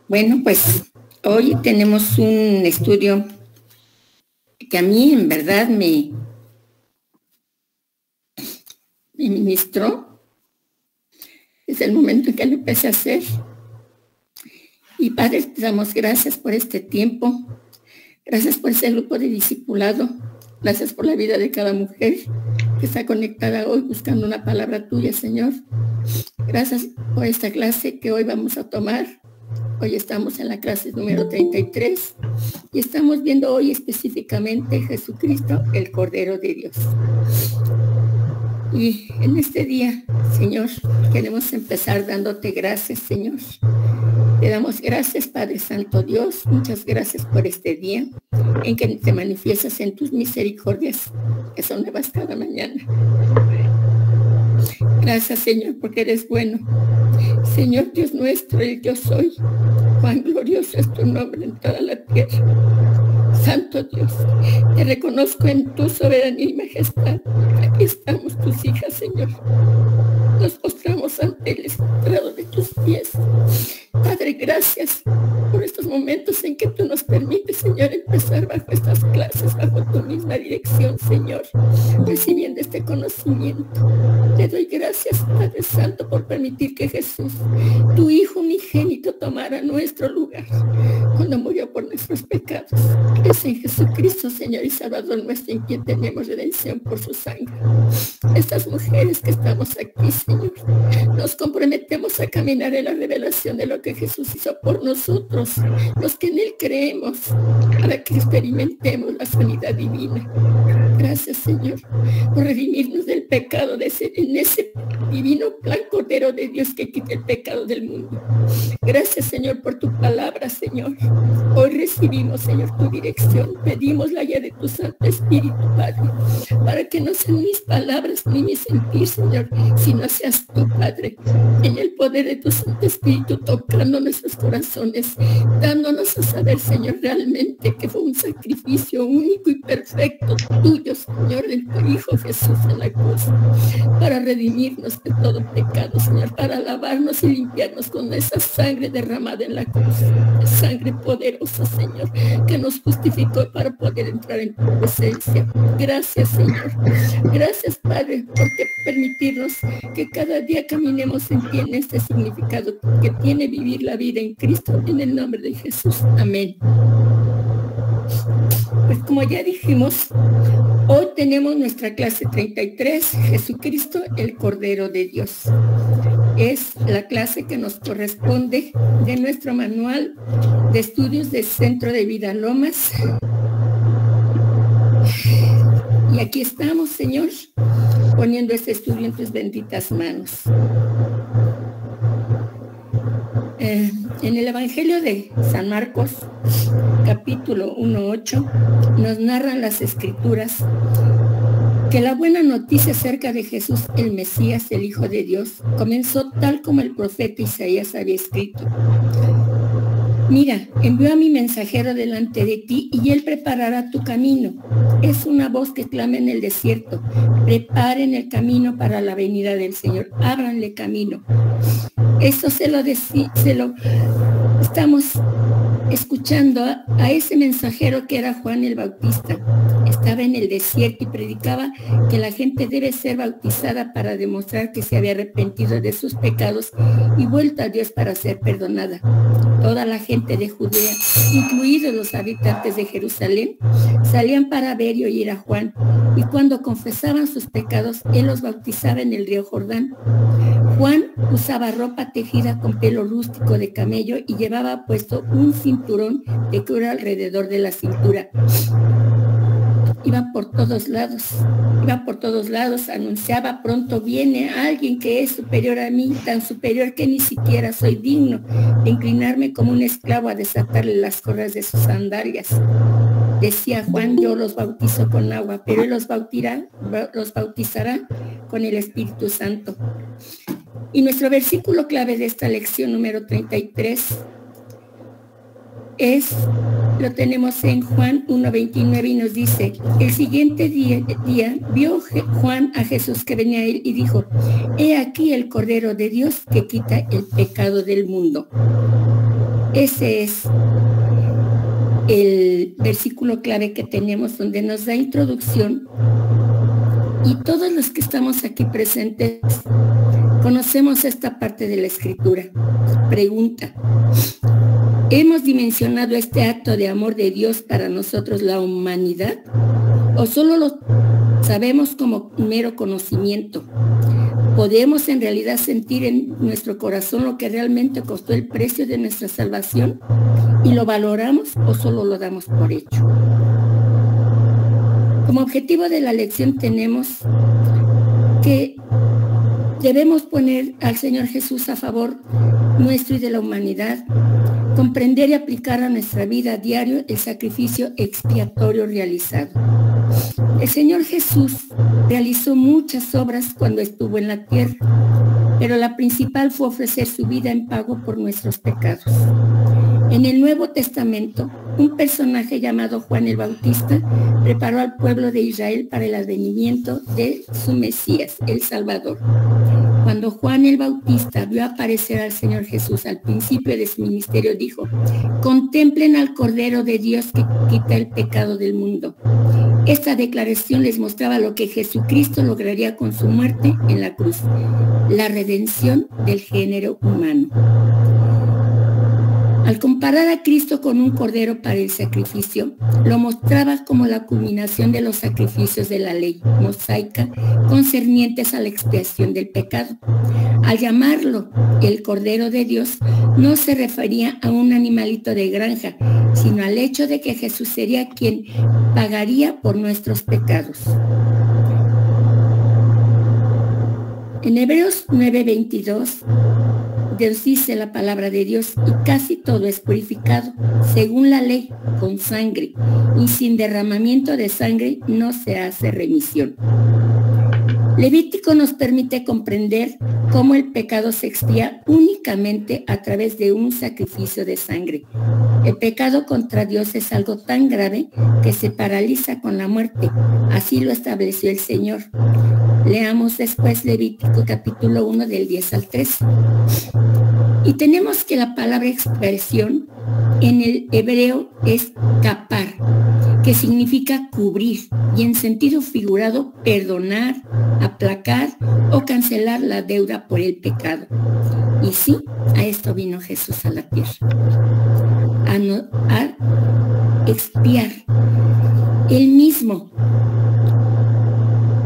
Bueno, pues hoy tenemos un estudio que a mí en verdad me ministró. Es el momento en que lo empecé a hacer. Y Padre, te damos gracias por este tiempo. Gracias por ese grupo de discipulado. Gracias por la vida de cada mujer que está conectada hoy buscando una palabra tuya, Señor. Gracias por esta clase que hoy vamos a tomar. Hoy estamos en la clase número 33 y estamos viendo hoy específicamente Jesucristo, el Cordero de Dios. Y en este día, Señor, queremos empezar dándote gracias, Señor. Te damos gracias, Padre Santo Dios. Muchas gracias por este día en que te manifiestas en tus misericordias, que son nuevas cada mañana. Gracias, Señor, porque eres bueno. Señor Dios nuestro, el yo soy. Cuán glorioso es tu nombre en toda la tierra. Santo Dios, te reconozco en tu soberanía y majestad. Aquí estamos tus hijas, Señor. Nos postramos ante el estrado de tus pies. Padre, gracias por estos momentos en que tú nos permites, Señor, empezar bajo estas clases, bajo tu misma dirección, Señor, recibiendo este conocimiento. Te doy gracias, Padre Santo, por permitir que Jesús, tu Hijo unigénito, tomara nuestro lugar cuando murió por nuestros pecados. Es en Jesucristo, Señor y Salvador nuestro, en quien tenemos redención por su sangre. Estas mujeres que estamos aquí, Señor, nos comprometemos a caminar en la revelación de lo que Jesús hizo por nosotros, los que en Él creemos, para que experimentemos la sanidad divina. Gracias, Señor, por redimirnos del pecado, en ese divino plan Cordero de Dios que quita el pecado del mundo. Gracias, Señor, por tu palabra, Señor. Hoy recibimos, Señor, tu dirección. Pedimos la guía de tu Santo Espíritu, Padre, para que no sean mis palabras ni mi sentir, Señor, sino seas tú, Padre, en el poder de tu Santo Espíritu, tocando nuestros corazones, dándonos a saber, Señor, realmente que fue un sacrificio único y perfecto tuyo, Señor, de tu Hijo Jesús en la cruz, para redimirnos de todo pecado, Señor, para lavarnos y limpiarnos con esa sangre derramada en la cruz, sangre poderosa, Señor, que nos justificó para poder entrar en tu presencia. Gracias, Señor. Gracias, Padre, por permitirnos que cada día caminemos en ti, en este significado que tiene vivir la vida en Cristo, en el nombre de Jesús. Amén. Pues como ya dijimos, hoy tenemos nuestra clase 33, Jesucristo, el Cordero de Dios. Es la clase que nos corresponde de nuestro manual de estudios del Centro de Vida Lomas. Y aquí estamos, Señor, poniendo este estudio en tus benditas manos. En el Evangelio de San Marcos, capítulo 1:8, nos narran las Escrituras que la buena noticia acerca de Jesús, el Mesías, el Hijo de Dios, comenzó tal como el profeta Isaías había escrito. Mira, envío a mi mensajero delante de ti y él preparará tu camino. Es una voz que clama en el desierto. Preparen el camino para la venida del Señor. Ábranle camino. Eso se lo estamos escuchando a ese mensajero que era Juan el Bautista. Estaba en el desierto y predicaba que la gente debe ser bautizada para demostrar que se había arrepentido de sus pecados y vuelto a Dios para ser perdonada. Toda la gente de Judea, incluidos los habitantes de Jerusalén, salían para ver y oír a Juan, y cuando confesaban sus pecados, él los bautizaba en el río Jordán. Juan usaba ropa tejida con pelo rústico de camello y llevaba puesto un cinturón de cuero alrededor de la cintura. Iba por todos lados, anunciaba: pronto viene alguien que es superior a mí, tan superior que ni siquiera soy digno de inclinarme como un esclavo a desatarle las correas de sus sandalias. Decía Juan: yo los bautizo con agua, pero él los bautizará con el Espíritu Santo. Y nuestro versículo clave de esta lección número 33 es lo tenemos en Juan 1:29 y nos dice: el siguiente día vio Juan a Jesús que venía a él y dijo: he aquí el Cordero de Dios que quita el pecado del mundo. Ese es el versículo clave que tenemos, donde nos da introducción, y todos los que estamos aquí presentes conocemos esta parte de la Escritura. Pregunta: ¿hemos dimensionado este acto de amor de Dios para nosotros, la humanidad? ¿O solo lo sabemos como mero conocimiento? ¿Podemos en realidad sentir en nuestro corazón lo que realmente costó el precio de nuestra salvación? ¿Y lo valoramos o solo lo damos por hecho? Como objetivo de la lección tenemos que debemos poner al Señor Jesús a favor nuestro y de la humanidad, comprender y aplicar a nuestra vida a diario el sacrificio expiatorio realizado. El Señor Jesús realizó muchas obras cuando estuvo en la tierra, pero la principal fue ofrecer su vida en pago por nuestros pecados. En el Nuevo Testamento, un personaje llamado Juan el Bautista preparó al pueblo de Israel para el advenimiento de su Mesías, el Salvador. Cuando Juan el Bautista vio aparecer al Señor Jesús al principio de su ministerio, dijo: contemplen al Cordero de Dios que quita el pecado del mundo. Esta declaración les mostraba lo que Jesucristo lograría con su muerte en la cruz: la redención del género humano. Al comparar a Cristo con un cordero para el sacrificio, lo mostraba como la culminación de los sacrificios de la ley mosaica concernientes a la expiación del pecado. Al llamarlo el Cordero de Dios, no se refería a un animalito de granja, sino al hecho de que Jesús sería quien pagaría por nuestros pecados. En Hebreos 9:22, Dios dice la palabra de Dios: y casi todo es purificado según la ley con sangre, y sin derramamiento de sangre no se hace remisión. Levítico nos permite comprender cómo el pecado se expía únicamente a través de un sacrificio de sangre. El pecado contra Dios es algo tan grave que se paraliza con la muerte. Así lo estableció el Señor. Leamos después Levítico capítulo 1 del 10 al 13. Y tenemos que la palabra expiación en el hebreo es kapar, que significa cubrir, y en sentido figurado perdonar, aplacar o cancelar la deuda por el pecado. Y sí, a esto vino Jesús a la tierra, a expiar él mismo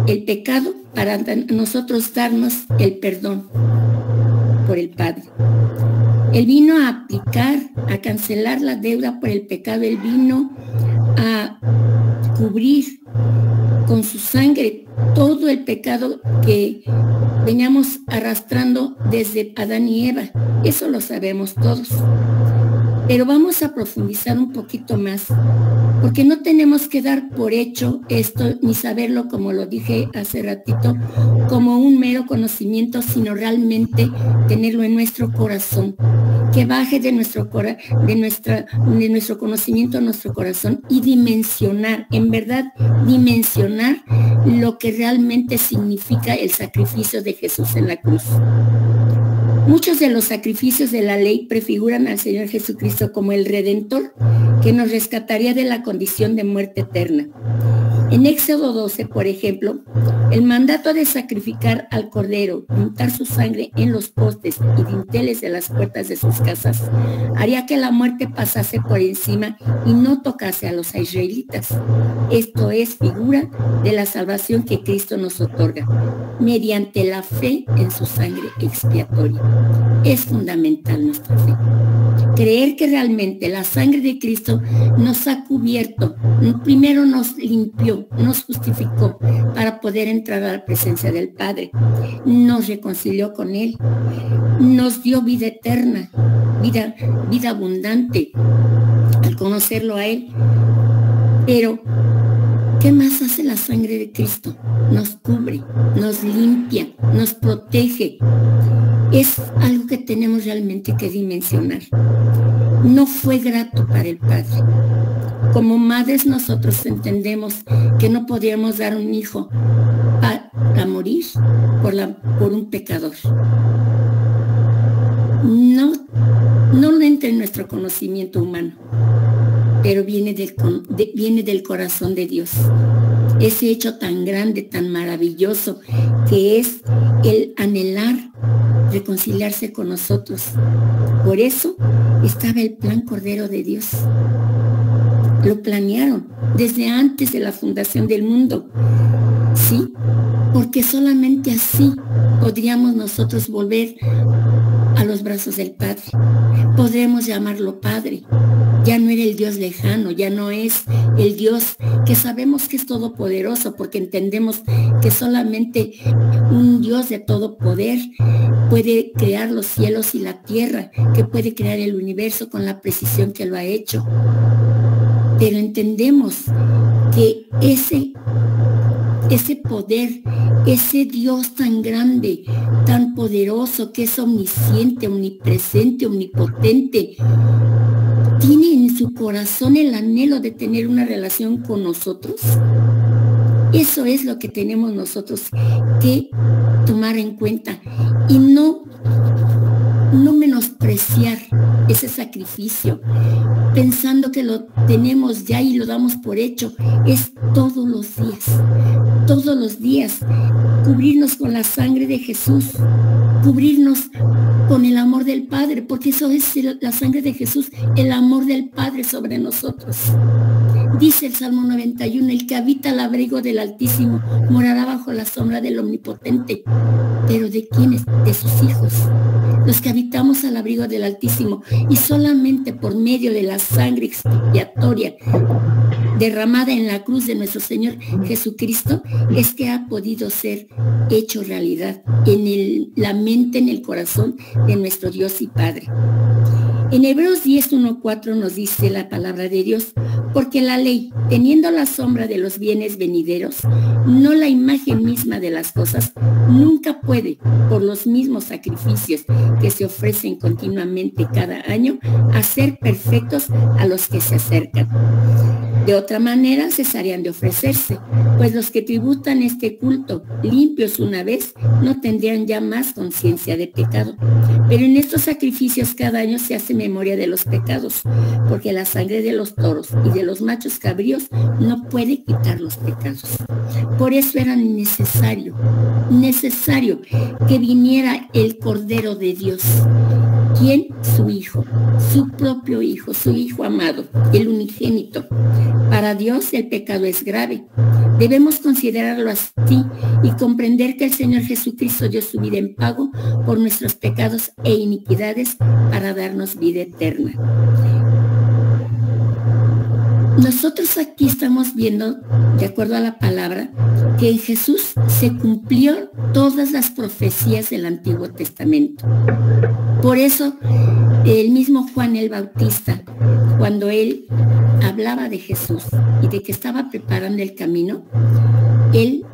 el pecado para nosotros darnos el perdón por el Padre. Él vino a aplicar, a cancelar la deuda por el pecado. Él vino a cubrir con su sangre todo el pecado que veníamos arrastrando desde Adán y Eva. Eso lo sabemos todos. Pero vamos a profundizar un poquito más, porque no tenemos que dar por hecho esto, ni saberlo, como lo dije hace ratito, como un mero conocimiento, sino realmente tenerlo en nuestro corazón, que baje de nuestro conocimiento a nuestro corazón y dimensionar, en verdad, dimensionar lo que realmente significa el sacrificio de Jesús en la cruz. Muchos de los sacrificios de la ley prefiguran al Señor Jesucristo como el Redentor, que nos rescataría de la condición de muerte eterna. En Éxodo 12, por ejemplo, el mandato de sacrificar al cordero, untar su sangre en los postes y dinteles de las puertas de sus casas, haría que la muerte pasase por encima y no tocase a los israelitas. Esto es figura de la salvación que Cristo nos otorga, mediante la fe en su sangre expiatoria. Es fundamental nuestra fe. Creer que realmente la sangre de Cristo nos ha cubierto, primero nos limpió, nos justificó para poder entrar a la presencia del Padre, nos reconcilió con Él, nos dio vida eterna, vida abundante al conocerlo a Él. Pero, ¿qué más hace la sangre de Cristo? Nos cubre, nos limpia, nos protege. Es algo que tenemos realmente que dimensionar. no fue grato para el Padre. Como madres nosotros entendemos que no podíamos dar un hijo para morir por un pecador. No lo entra en nuestro conocimiento humano, pero viene del corazón de Dios. Ese hecho tan grande, tan maravilloso, que es el anhelar reconciliarse con nosotros. Por eso estaba el plan Cordero de Dios. Lo planearon desde antes de la fundación del mundo, ¿sí? Porque solamente así podríamos nosotros volver a los brazos del Padre. Podremos llamarlo Padre. Ya no era el Dios lejano, ya no es el Dios que sabemos que es todopoderoso, porque entendemos que solamente un Dios de todo poder puede crear los cielos y la tierra, que puede crear el universo con la precisión que lo ha hecho. Pero entendemos que ese poder, ese Dios tan grande, tan poderoso, que es omnisciente, omnipresente, omnipotente, tiene en su corazón el anhelo de tener una relación con nosotros. Eso es lo que tenemos nosotros que tomar en cuenta y no menospreciar ese sacrificio, pensando que lo tenemos ya y lo damos por hecho. Es todos los días, cubrirnos con la sangre de Jesús, cubrirnos con el amor del Padre, porque eso es la sangre de Jesús, el amor del Padre sobre nosotros. Dice el Salmo 91, el que habita al abrigo del Altísimo morará bajo la sombra del Omnipotente. ¿Pero de quiénes? De sus hijos, los que habitamos al abrigo del Altísimo, y solamente por medio de la sangre expiatoria derramada en la cruz de nuestro Señor Jesucristo es que ha podido ser hecho realidad en la mente, en el corazón de nuestro Dios y Padre. En Hebreos 10:1-4 nos dice la palabra de Dios, porque la ley, teniendo la sombra de los bienes venideros, no la imagen misma de las cosas, nunca puede, por los mismos sacrificios que se ofrecen continuamente cada año, hacer perfectos a los que se acercan. De otra manera cesarían de ofrecerse, pues los que tributan este culto limpios una vez no tendrían ya más conciencia de pecado. Pero en estos sacrificios cada año se hace memoria de los pecados, porque la sangre de los toros y de los machos cabríos no puede quitar los pecados. Por eso era necesario que viniera el Cordero de Dios. ¿Quién? Su Hijo, su propio Hijo, su Hijo amado, el unigénito. Para Dios el pecado es grave. Debemos considerarlo así y comprender que el Señor Jesucristo dio su vida en pago por nuestros pecados e iniquidades para darnos vida eterna. Nosotros aquí estamos viendo, de acuerdo a la palabra, que en Jesús se cumplió todas las profecías del Antiguo Testamento. Por eso, el mismo Juan el Bautista, cuando él hablaba de Jesús y de que estaba preparando el camino, él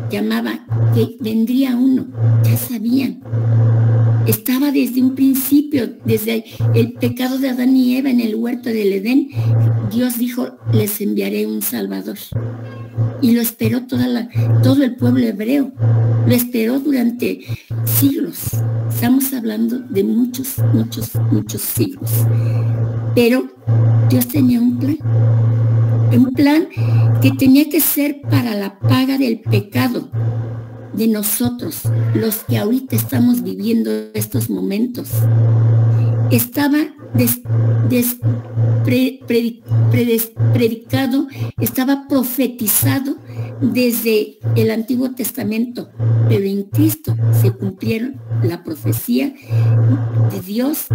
llamaba que vendría uno. Ya sabían. Estaba desde un principio, desde el pecado de Adán y Eva en el huerto del Edén. Dios dijo, les enviaré un Salvador. Y lo esperó todo el pueblo hebreo. Lo esperó durante siglos. Estamos hablando de muchos siglos. Pero Dios tenía un plan que tenía que ser para la paga del pecado de nosotros, los que ahorita estamos viviendo estos momentos. Estaba predicado, estaba profetizado desde el Antiguo Testamento, pero en Cristo se cumplieron la profecía de Dios,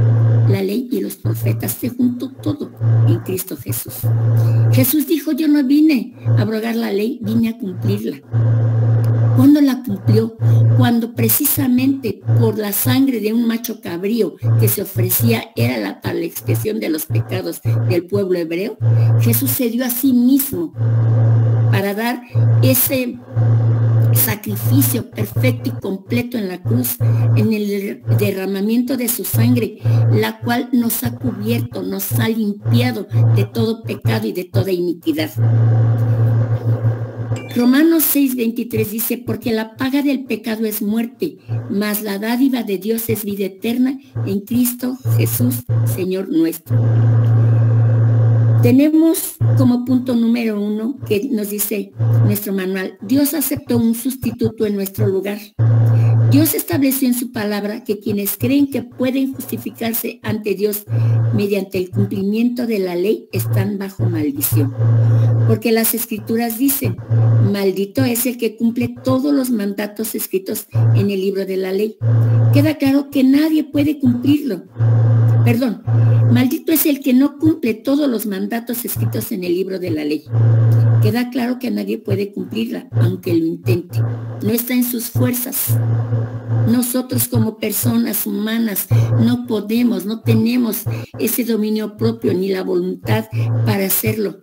la ley y los profetas. Se juntó todo en Cristo Jesús. Jesús dijo, yo no vine a abrogar la ley, vine a cumplirla. ¿Cuándo la cumplió? Cuando precisamente por la sangre de un macho cabrío que se ofrecía era para la expiación de los pecados del pueblo hebreo, Jesús se dio a sí mismo para dar ese sacrificio perfecto y completo en la cruz, en el derramamiento de su sangre, la cual nos ha cubierto, nos ha limpiado de todo pecado y de toda iniquidad. Romanos 6:23 dice, porque la paga del pecado es muerte, mas la dádiva de Dios es vida eterna en Cristo Jesús, Señor nuestro. Tenemos como punto número 1 que nos dice nuestro manual, Dios aceptó un sustituto en nuestro lugar. Dios estableció en su palabra que quienes creen que pueden justificarse ante Dios mediante el cumplimiento de la ley están bajo maldición. Porque las escrituras dicen, maldito es el que cumple todos los mandatos escritos en el libro de la ley. Queda claro que nadie puede cumplirlo. Perdón, maldito es el que no cumple todos los mandatos escritos en el libro de la ley. Queda claro que nadie puede cumplirla, aunque lo intente. No está en sus fuerzas. Nosotros como personas humanas no podemos, no tenemos ese dominio propio ni la voluntad para hacerlo.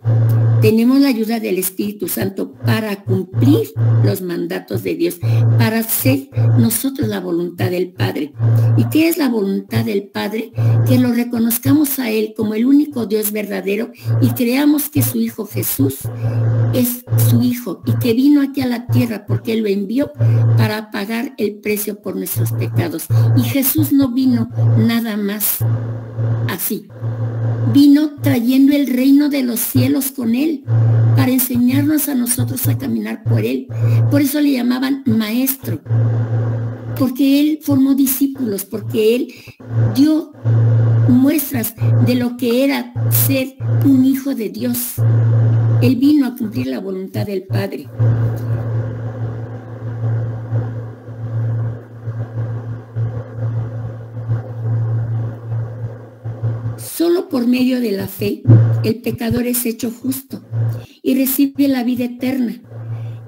Tenemos la ayuda del Espíritu Santo para cumplir los mandatos de Dios, para hacer nosotros la voluntad del Padre. ¿Y qué es la voluntad del Padre? Que lo reconozcamos a Él como el único Dios verdadero y creamos que su Hijo Jesús es su Hijo y que vino aquí a la tierra porque Él lo envió para pagar el precio por nuestros pecados. Y Jesús no vino nada más así. Vino trayendo el reino de los cielos con Él para enseñarnos a nosotros a caminar por Él. Por eso le llamaban maestro, porque Él formó discípulos, porque Él dio muestras de lo que era ser un hijo de Dios. Él vino a cumplir la voluntad del Padre. Solo por medio de la fe, el pecador es hecho justo y recibe la vida eterna.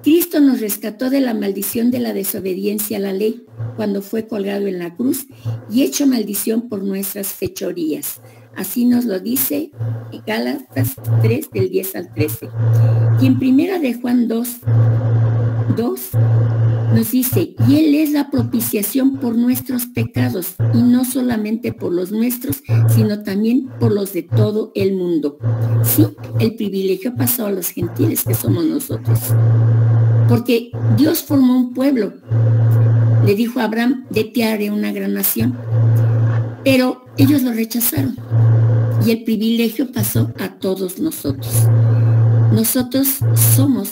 Cristo nos rescató de la maldición de la desobediencia a la ley cuando fue colgado en la cruz y hecho maldición por nuestras fechorías. Así nos lo dice Gálatas 3, del 10 al 13. Y en primera de Juan 2 nos dice, y Él es la propiciación por nuestros pecados, y no solamente por los nuestros, sino también por los de todo el mundo. Sí, el privilegio pasó a los gentiles que somos nosotros. Porque Dios formó un pueblo. Le dijo a Abraham, de ti haré una gran nación. Pero ellos lo rechazaron. Y el privilegio pasó a todos nosotros. Nosotros somos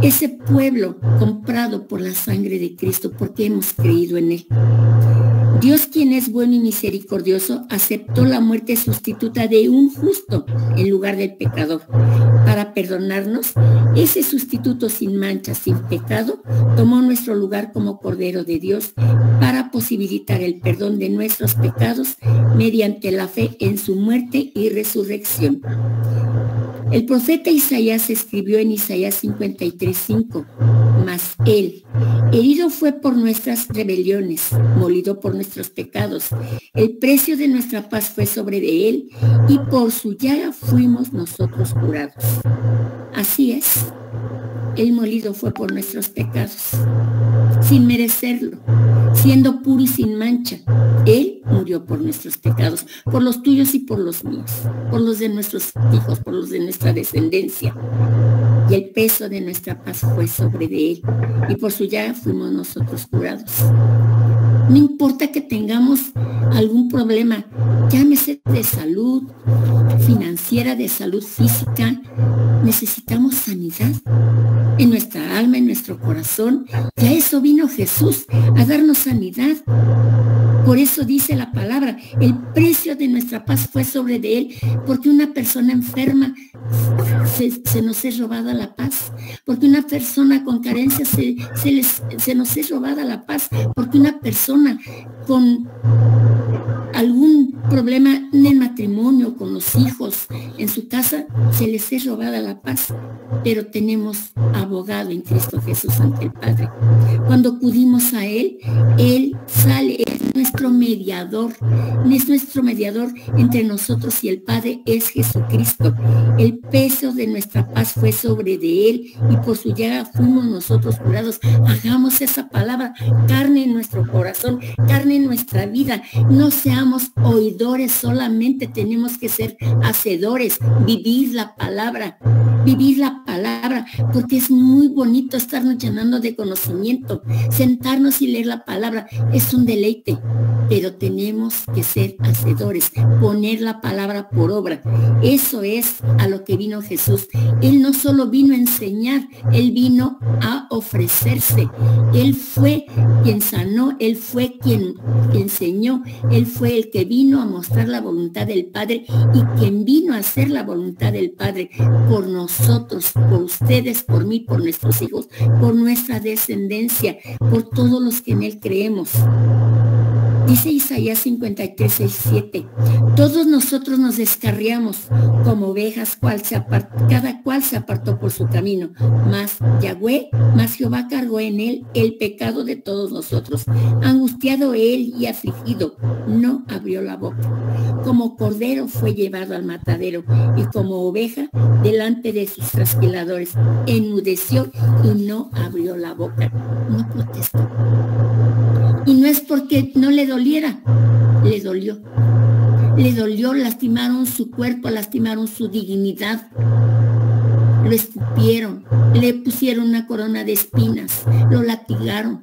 ese pueblo comprado por la sangre de Cristo porque hemos creído en Él. Dios, quien es bueno y misericordioso, aceptó la muerte sustituta de un justo en lugar del pecador. Para perdonarnos, ese sustituto sin mancha, sin pecado, tomó nuestro lugar como Cordero de Dios para posibilitar el perdón de nuestros pecados mediante la fe en su muerte y resurrección. El profeta Isaías escribió en Isaías 53:5, mas Él, herido fue por nuestras rebeliones, molido por nuestros pecados. El precio de nuestra paz fue sobre de Él, y por su llaga fuimos nosotros curados. Así es, Él molido fue por nuestros pecados, sin merecerlo, siendo puro y sin mancha. Él murió por nuestros pecados, por los tuyos y por los míos, por los de nuestros hijos, por los de nuestra descendencia. Y el peso de nuestra paz fue sobre de Él, y por su llaga fuimos nosotros curados. No importa que tengamos algún problema, llámese de salud financiera, de salud física, necesitamos sanidad en nuestra alma, en nuestro corazón. Y a eso vino Jesús, a darnos sanidad. Por eso dice la palabra, el precio de nuestra paz fue sobre de Él, porque una persona enferma se nos es robada la paz, porque una persona con carencia se nos es robada la paz, porque una persona con algún problema en el matrimonio, con los hijos, en su casa, se les es robada la paz, pero tenemos abogado en Cristo Jesús ante el Padre. Cuando acudimos a Él sale, es nuestro mediador entre nosotros y el Padre, es Jesucristo. El peso de nuestra paz fue sobre de Él y por su llaga fuimos nosotros curados. Hagamos esa palabra carne en nuestro corazón, carne en nuestra vida. No seamos oidores solamente, tenemos que ser hacedores, vivir la palabra, porque es muy bonito estarnos llenando de conocimiento, sentarnos y leer la palabra, es un deleite, pero tenemos que ser hacedores, poner la palabra por obra. Eso es a lo que vino Jesús. Él no solo vino a enseñar, Él vino a ofrecerse. Él fue quien sanó, Él fue quien enseñó, Él fue el que vino a mostrar la voluntad del Padre y quien vino a hacer la voluntad del Padre por nosotros, por ustedes, por mí, por nuestros hijos, por nuestra descendencia, por todos los que en Él creemos. Dice Isaías 53:6-7, todos nosotros nos descarriamos como ovejas, cada cual se apartó por su camino, mas Jehová cargó en Él el pecado de todos nosotros. Angustiado Él y afligido, no abrió la boca. Como cordero fue llevado al matadero, y como oveja delante de sus trasquiladores, enmudeció y no abrió la boca, no protestó. Y no es porque no le doliera, le dolió. Le dolió, lastimaron su cuerpo, lastimaron su dignidad. Lo escupieron, le pusieron una corona de espinas, lo latigaron.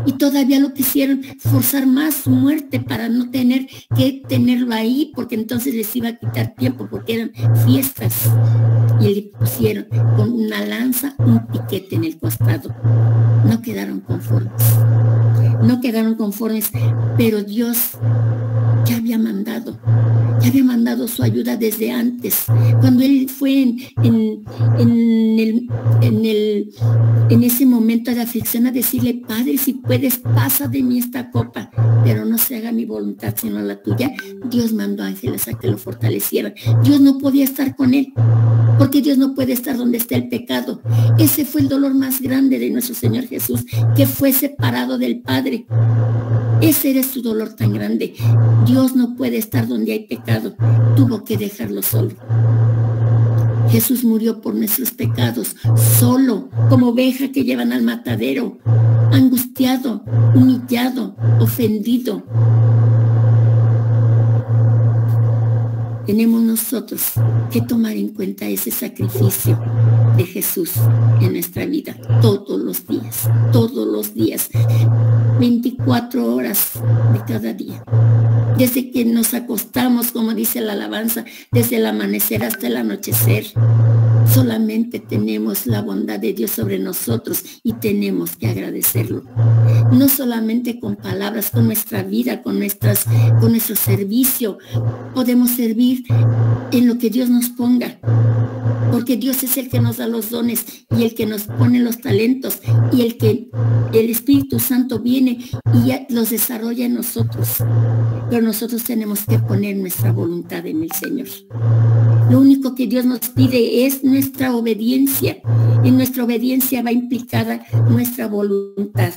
Y todavía lo quisieron forzar más su muerte para no tener que tenerlo ahí, porque entonces les iba a quitar tiempo, porque eran fiestas. Y le pusieron con una lanza un piquete en el costado. No quedaron conformes, pero Dios ya había mandado su ayuda desde antes. Cuando Él fue en ese momento de aflicción a decirle, Padre, si puedes, pasa de mí esta copa, pero no se haga mi voluntad sino la tuya. Dios mandó ángeles a que lo fortalecieran. Dios no podía estar con Él, porque Dios no puede estar donde está el pecado. Ese fue el dolor más grande de nuestro Señor Jesús, que fue separado del Padre. Ese era su dolor tan grande. Dios no puede estar donde hay pecado. Tuvo que dejarlo solo. Jesús murió por nuestros pecados, solo, como oveja que llevan al matadero, angustiado, humillado, ofendido. Tenemos nosotros que tomar en cuenta ese sacrificio de Jesús en nuestra vida todos los días, 24 horas de cada día. Desde que nos acostamos, como dice la alabanza, desde el amanecer hasta el anochecer, solamente tenemos la bondad de Dios sobre nosotros y tenemos que agradecerlo. No solamente con palabras, con nuestra vida, con nuestro servicio, podemos servir en lo que Dios nos ponga, porque Dios es el que nos da los dones y el que nos pone los talentos y el Espíritu Santo viene y los desarrolla en nosotros, pero nosotros tenemos que poner nuestra voluntad en el Señor. Lo único que Dios nos pide es nuestra obediencia. En nuestra obediencia va implicada nuestra voluntad.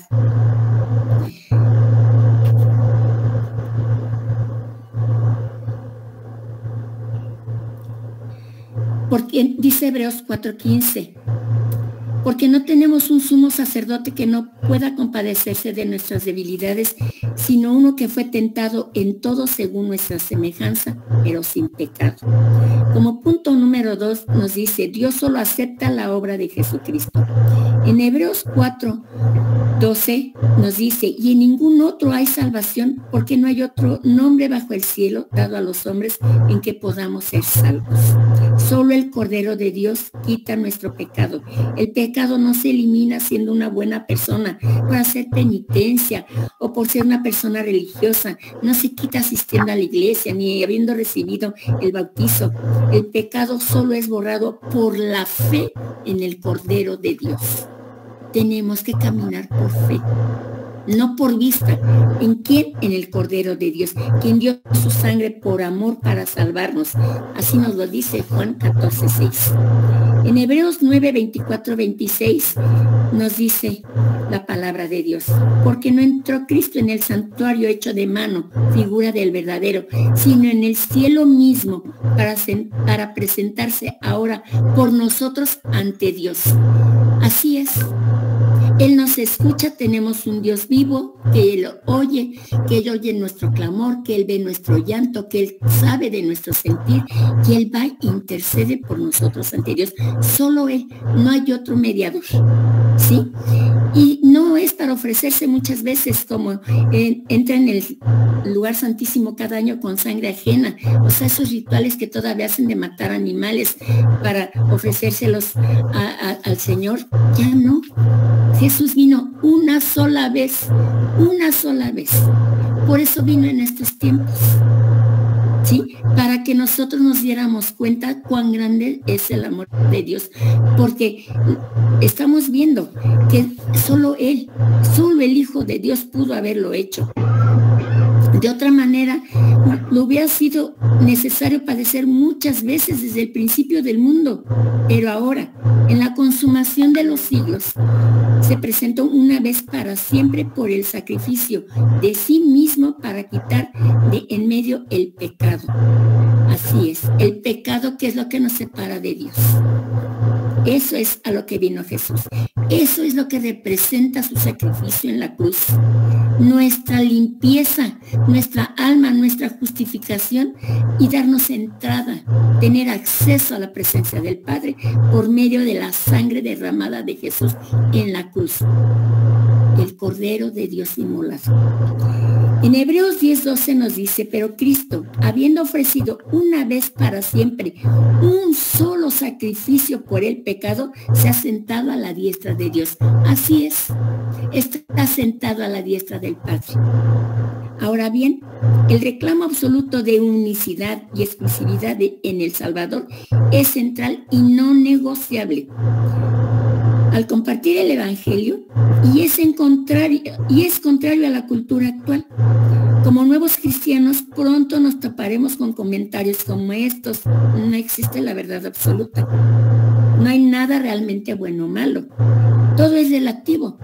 Porque dice Hebreos 4:15, porque no tenemos un sumo sacerdote que no pueda compadecerse de nuestras debilidades, sino uno que fue tentado en todo según nuestra semejanza, pero sin pecado. Como punto número 2 nos dice, Dios solo acepta la obra de Jesucristo. En Hebreos 4:12 nos dice, y en ningún otro hay salvación, porque no hay otro nombre bajo el cielo dado a los hombres en que podamos ser salvos. Solo el Cordero de Dios quita nuestro pecado. El pecado no se elimina siendo una buena persona, por hacer penitencia o por ser una persona religiosa. No se quita asistiendo a la iglesia ni habiendo recibido el bautizo. El pecado solo es borrado por la fe en el Cordero de Dios. Tenemos que caminar por fe. no por vista. ¿En quién? En el Cordero de Dios, quien dio su sangre por amor para salvarnos. Así nos lo dice Juan 14:6. En Hebreos 9, 24, 26 nos dice la palabra de Dios: porque no entró Cristo en el santuario hecho de mano, figura del verdadero, sino en el cielo mismo, para presentarse ahora por nosotros ante Dios. Así es. Él nos escucha, tenemos un Dios vivo, que Él oye, que Él oye nuestro clamor, que Él ve nuestro llanto, que Él sabe de nuestro sentir, que Él va e intercede por nosotros ante Dios. Solo Él, no hay otro mediador, ¿sí? Y no es para ofrecerse muchas veces como entra en el lugar santísimo cada año con sangre ajena, o sea, esos rituales que todavía hacen de matar animales para ofrecérselos al Señor. Ya no. Jesús vino una sola vez. Por eso vino en estos tiempos, ¿sí? Para que nosotros nos diéramos cuenta cuán grande es el amor de Dios, porque estamos viendo que solo Él, solo el Hijo de Dios pudo haberlo hecho. De otra manera, lo hubiera sido necesario padecer muchas veces desde el principio del mundo, pero ahora, en la consumación de los siglos, se presentó una vez para siempre por el sacrificio de sí mismo para quitar de en medio el pecado. Así es, el pecado, que es lo que nos separa de Dios. Eso es a lo que vino Jesús. Eso es lo que representa su sacrificio en la cruz. Nuestra limpieza, nuestra alma, nuestra justificación, y darnos entrada, tener acceso a la presencia del Padre por medio de la sangre derramada de Jesús en la cruz. El Cordero de Dios inmolado. En Hebreos 10:12 nos dice: pero Cristo, habiendo ofrecido una vez para siempre un solo sacrificio por el pecado, se ha sentado a la diestra de Dios. Así es, está sentado a la diestra del Padre. Ahora bien, el reclamo absoluto de unicidad y exclusividad en el Salvador es central y no negociable. Al compartir el Evangelio, y es contrario a la cultura actual. Como nuevos cristianos, pronto nos toparemos con comentarios como estos: no existe la verdad absoluta, no hay nada realmente bueno o malo, todo es relativo,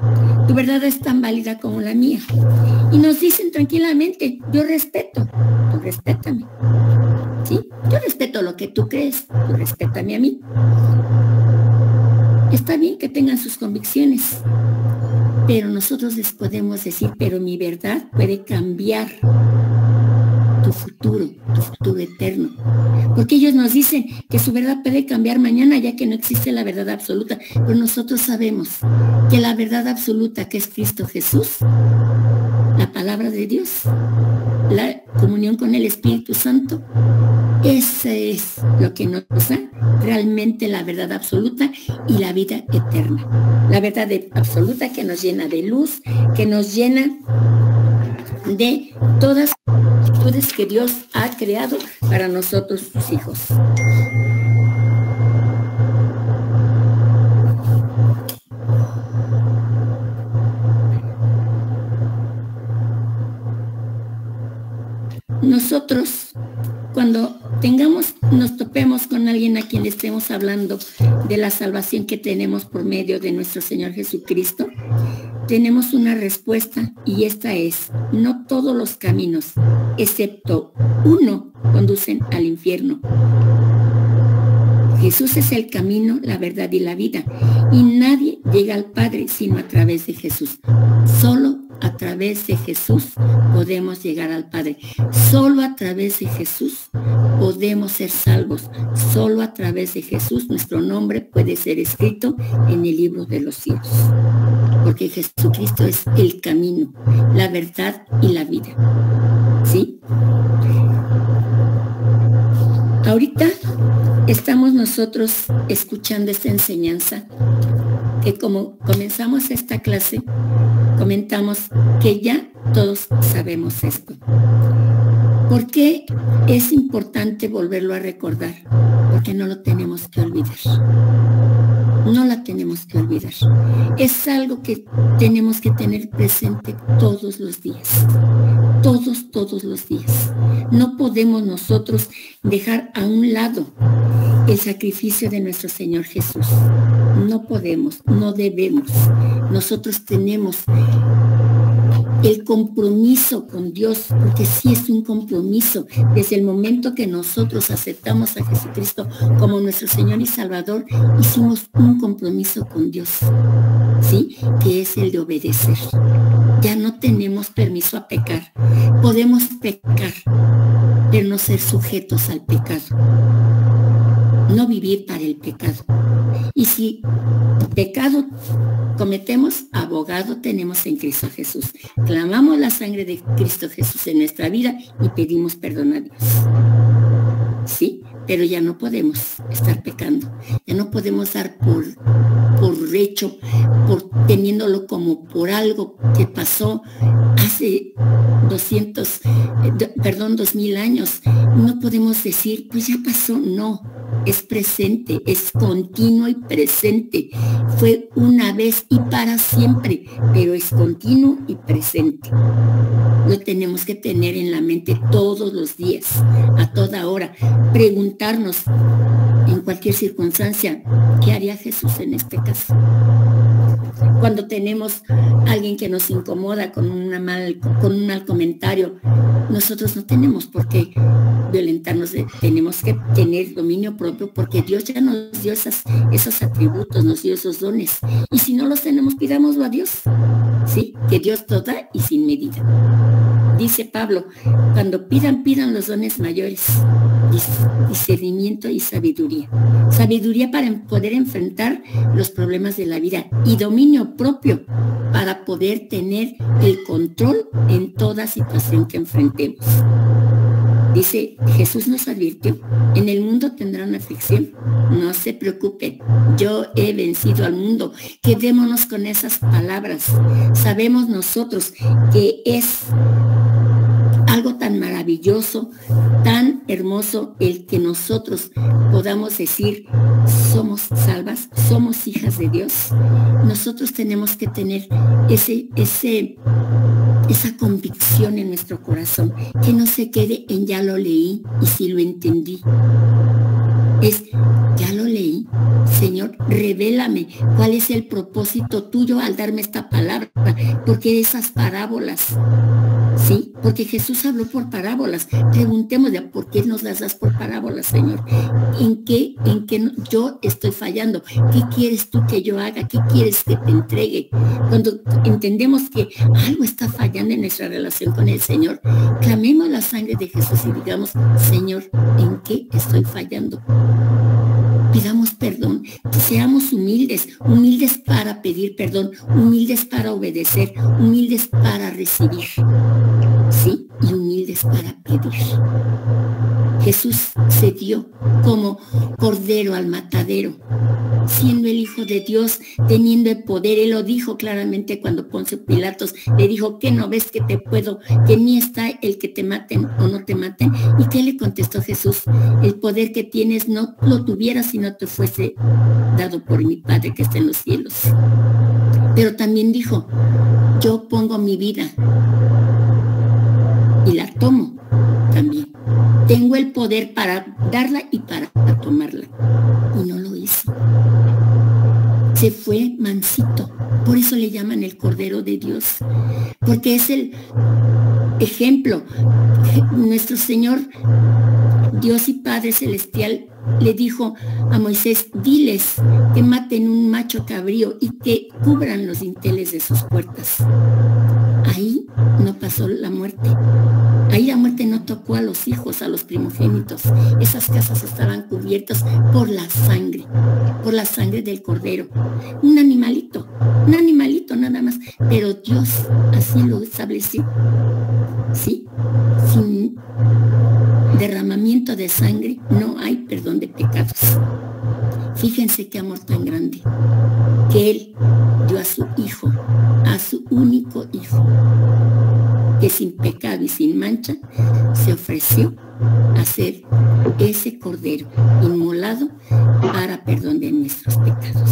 tu verdad es tan válida como la mía. Y nos dicen tranquilamente: yo respeto, tú respétame, ¿sí? Yo respeto lo que tú crees, tú respétame a mí. Está bien que tengan sus convicciones, pero nosotros les podemos decir: pero mi verdad puede cambiar tu futuro eterno. Porque ellos nos dicen que su verdad puede cambiar mañana, ya que no existe la verdad absoluta. Pero nosotros sabemos que la verdad absoluta, que es Cristo Jesús, la palabra de Dios, la comunión con el Espíritu Santo, ese es lo que nos da realmente la verdad absoluta y la vida eterna. La verdad absoluta que nos llena de luz, que nos llena de todas las virtudes que Dios ha creado para nosotros, sus hijos. Nosotros, cuando nos topemos con alguien a quien le estemos hablando de la salvación que tenemos por medio de nuestro Señor Jesucristo, tenemos una respuesta, y esta es: no todos los caminos, excepto uno, conducen al infierno. Jesús es el camino, la verdad y la vida, y nadie llega al Padre sino a través de Jesús. Solo a través de Jesús podemos llegar al Padre. Solo a través de Jesús podemos ser salvos. Solo a través de Jesús nuestro nombre puede ser escrito en el libro de los cielos. Porque Jesucristo es el camino, la verdad y la vida. ¿Sí? Ahorita estamos nosotros escuchando esta enseñanza, que como comenzamos esta clase, comentamos que ya todos sabemos esto. ¿Por qué es importante volverlo a recordar? Porque no lo tenemos que olvidar. no la tenemos que olvidar. Es algo que tenemos que tener presente todos los días. Todos los días. No podemos nosotros dejar a un lado el sacrificio de nuestro Señor Jesús. No podemos, no debemos. Nosotros tenemos el compromiso con Dios, porque sí es un compromiso. Desde el momento que nosotros aceptamos a Jesucristo como nuestro Señor y Salvador, hicimos un compromiso con Dios, ¿sí? Que es el de obedecer. Ya no tenemos permiso a pecar. Podemos pecar, pero no ser sujetos al pecado. No vivir para el pecado. Y si pecado cometemos, abogado tenemos en Cristo Jesús. Clamamos la sangre de Cristo Jesús en nuestra vida y pedimos perdón a Dios. Sí, pero ya no podemos estar pecando. Ya no podemos dar por hecho, teniéndolo como por algo que pasó hace 2000 años. No podemos decir, pues ya pasó. No, es presente, es continuo y presente. Fue una vez y para siempre, pero es continuo y presente. Lo tenemos que tener en la mente todos los días, a toda hora. Preguntarnos en cualquier circunstancia, ¿qué haría Jesús en este caso? Cuando tenemos a alguien que nos incomoda con un mal comentario, nosotros no tenemos por qué violentarnos, tenemos que tener dominio propio, porque Dios ya nos dio esos atributos, nos dio esos dones. Y si no los tenemos, pidámoslo a Dios, ¿sí? Que Dios todo da y sin medida. Dice Pablo, cuando pidan los dones mayores, discernimiento y sabiduría. Sabiduría para poder enfrentar los problemas de la vida y dominio propio para poder tener el control en toda situación que enfrentemos. Dice, Jesús nos advirtió, en el mundo tendrán aflicción, no se preocupen, yo he vencido al mundo. Quedémonos con esas palabras. Sabemos nosotros que es algo tan maravilloso, tan hermoso, el que nosotros podamos decir, somos salvas, somos hijas de Dios. Nosotros tenemos que tener esa convicción en nuestro corazón, que no se quede en ya lo leí y si lo entendí. Ya lo leí, Señor, revélame cuál es el propósito tuyo al darme esta palabra, porque esas parábolas, ¿sí? Porque Jesús habló por parábolas. Preguntémosle, ¿por qué nos las das por parábolas, Señor? ¿En qué yo estoy fallando? ¿Qué quieres tú que yo haga? ¿Qué quieres que te entregue? Cuando entendemos que algo está fallando en nuestra relación con el Señor, clamemos la sangre de Jesús y digamos, Señor, ¿en qué estoy fallando? Pidamos perdón, seamos humildes para pedir perdón, humildes para obedecer, humildes para recibir, ¿sí? Y humildes para pedir. Jesús se dio como cordero al matadero, siendo el Hijo de Dios, teniendo el poder. Él lo dijo claramente cuando Poncio Pilatos le dijo, ¿qué no ves que te puedo, que en mí está el que te maten o no te maten? ¿Y qué le contestó Jesús? El poder que tienes no lo tuvieras si no te fuese dado por mi Padre que está en los cielos. Pero también dijo, yo pongo mi vida y la tomo también. Tengo el poder para darla y para tomarla. Y no lo hizo. Se fue mansito. Por eso le llaman el Cordero de Dios. Porque es el ejemplo. Nuestro Señor, Dios y Padre Celestial, le dijo a Moisés, diles que maten un macho cabrío y que cubran los dinteles de sus puertas. Ahí no pasó la muerte. Ahí la muerte no tocó a los hijos, a los primogénitos. Esas casas estaban cubiertas por la sangre del Cordero. Un animalito nada más. Pero Dios así lo estableció. ¿Sí? Sin derramamiento de sangre no hay perdón perdón de pecados. Fíjense qué amor tan grande, que Él dio a su Hijo, a su único Hijo, que sin pecado y sin mancha se ofreció a ser ese Cordero inmolado para perdón de nuestros pecados.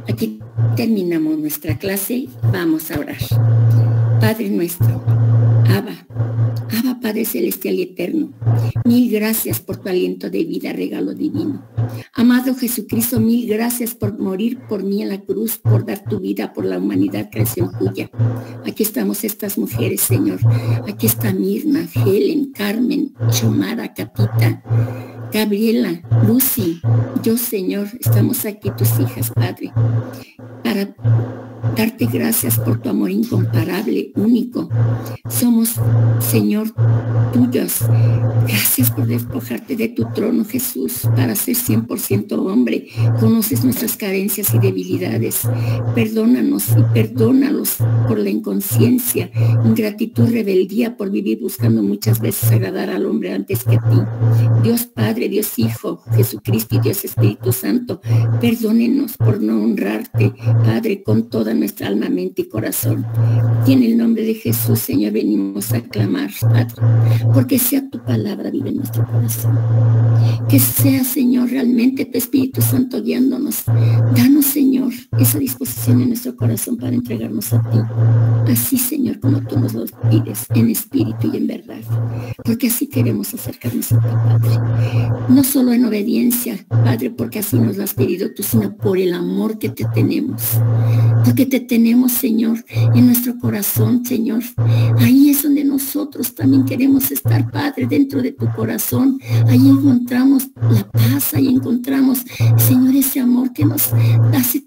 Aquí terminamos nuestra clase, vamos a orar. Padre nuestro, Abba, Padre celestial y eterno, mil gracias por tu aliento de vida, regalo divino. Amado Jesucristo, mil gracias por morir por mí en la cruz, por dar tu vida por la humanidad, creación tuya. Aquí estamos estas mujeres, Señor. Aquí está Mirna, Helen, Carmen, Xiomara, Capita, Gabriela, Lucy, yo, Señor, estamos aquí, tus hijas, Padre, para darte gracias por tu amor incomparable, único. Somos, Señor, tuyos. Gracias por despojarte de tu trono, Jesús, para ser 100% hombre. Conoces nuestras carencias y debilidades. Perdónanos y perdónalos por la inconsciencia, ingratitud, rebeldía, por vivir buscando muchas veces agradar al hombre antes que a ti. Dios Padre, Dios Hijo, Jesucristo y Dios Espíritu Santo, perdónenos por no honrarte, Padre, con toda nuestra alma, mente y corazón. Y en el nombre de Jesús, Señor, venimos a clamar, Padre, porque sea tu palabra vive en nuestro corazón. Que sea, Señor, realmente tu Espíritu Santo guiándonos. Danos, Señor, esa disposición en nuestro corazón para entregarnos a ti. Así, Señor, como tú nos lo pides, en espíritu y en verdad. Porque así queremos acercarnos a ti, Padre. No solo en obediencia, Padre, porque así nos lo has pedido tú, sino por el amor que te tenemos. Porque te tenemos, Señor, en nuestro corazón, Señor. Ahí es donde nosotros también queremos estar, Padre, dentro de tu corazón. Ahí encontramos la paz, ahí encontramos, Señor, ese amor que nos hace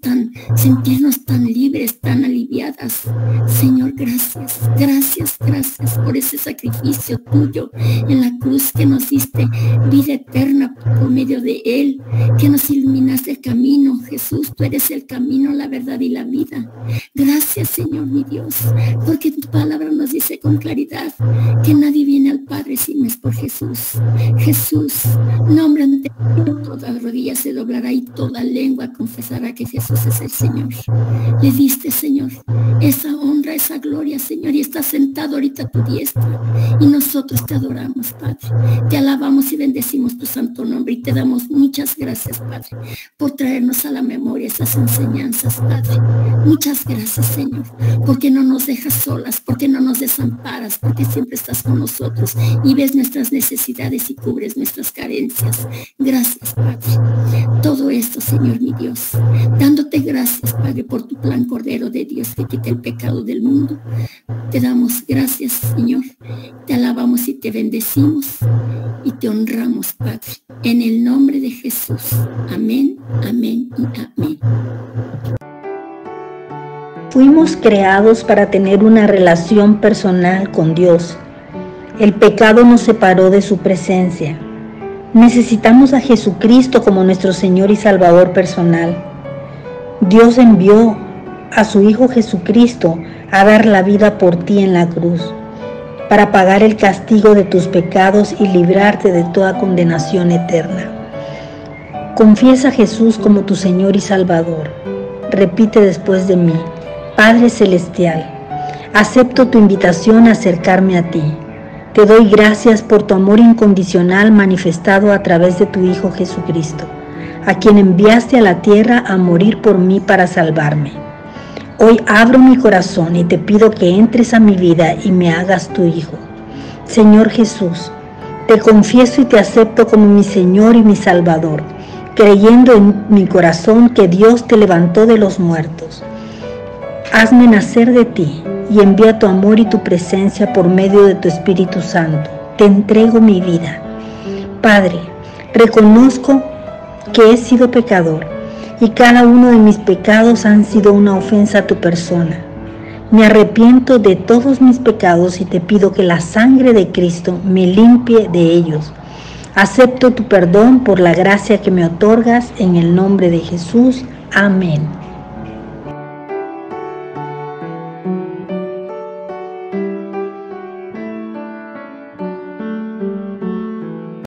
sentirnos tan libres, tan aliviadas. Señor, gracias, gracias, gracias por ese sacrificio tuyo en la cruz, que nos diste vida eterna por medio de Él, que nos iluminaste el camino. Jesús, tú eres el camino, la verdad y la vida. Gracias, Señor, mi Dios, porque tu palabra nos dice con claridad que nadie viene al Padre si no es por Jesús. Jesús, nombre ante toda rodilla se doblará y toda lengua confesará que Jesús es el Señor. Le diste, Señor, esa honra, esa gloria, Señor, y estás sentado ahorita a tu diestra. Y nosotros te adoramos, Padre. Te alabamos y bendecimos tu santo nombre y te damos muchas gracias, Padre, por traernos a la memoria esas enseñanzas, Padre. Muchas gracias, Señor, porque no nos dejas solas, porque no nos desamparas, porque siempre estás con nosotros y ves nuestras necesidades y cubres nuestras carencias. Gracias, Padre. Todo esto, Señor, mi Dios, dándote gracias, Padre, por tu plan Cordero de Dios que quita el pecado del mundo. Te damos gracias, Señor. Te alabamos y te bendecimos y te honramos, Padre, en el nombre de Jesús. Amén, amén y amén. Fuimos creados para tener una relación personal con Dios. El pecado nos separó de su presencia. Necesitamos a Jesucristo como nuestro Señor y Salvador personal. Dios envió a su Hijo Jesucristo a dar la vida por ti en la cruz, para pagar el castigo de tus pecados y librarte de toda condenación eterna. Confiesa a Jesús como tu Señor y Salvador. Repite después de mí: Padre Celestial, acepto tu invitación a acercarme a ti. Te doy gracias por tu amor incondicional manifestado a través de tu Hijo Jesucristo, a quien enviaste a la tierra a morir por mí para salvarme. Hoy abro mi corazón y te pido que entres a mi vida y me hagas tu Hijo. Señor Jesús, te confieso y te acepto como mi Señor y mi Salvador, creyendo en mi corazón que Dios te levantó de los muertos. Hazme nacer de ti y envía tu amor y tu presencia por medio de tu Espíritu Santo. Te entrego mi vida. Padre, reconozco que he sido pecador y cada uno de mis pecados han sido una ofensa a tu persona. Me arrepiento de todos mis pecados y te pido que la sangre de Cristo me limpie de ellos. Acepto tu perdón por la gracia que me otorgas en el nombre de Jesús. Amén.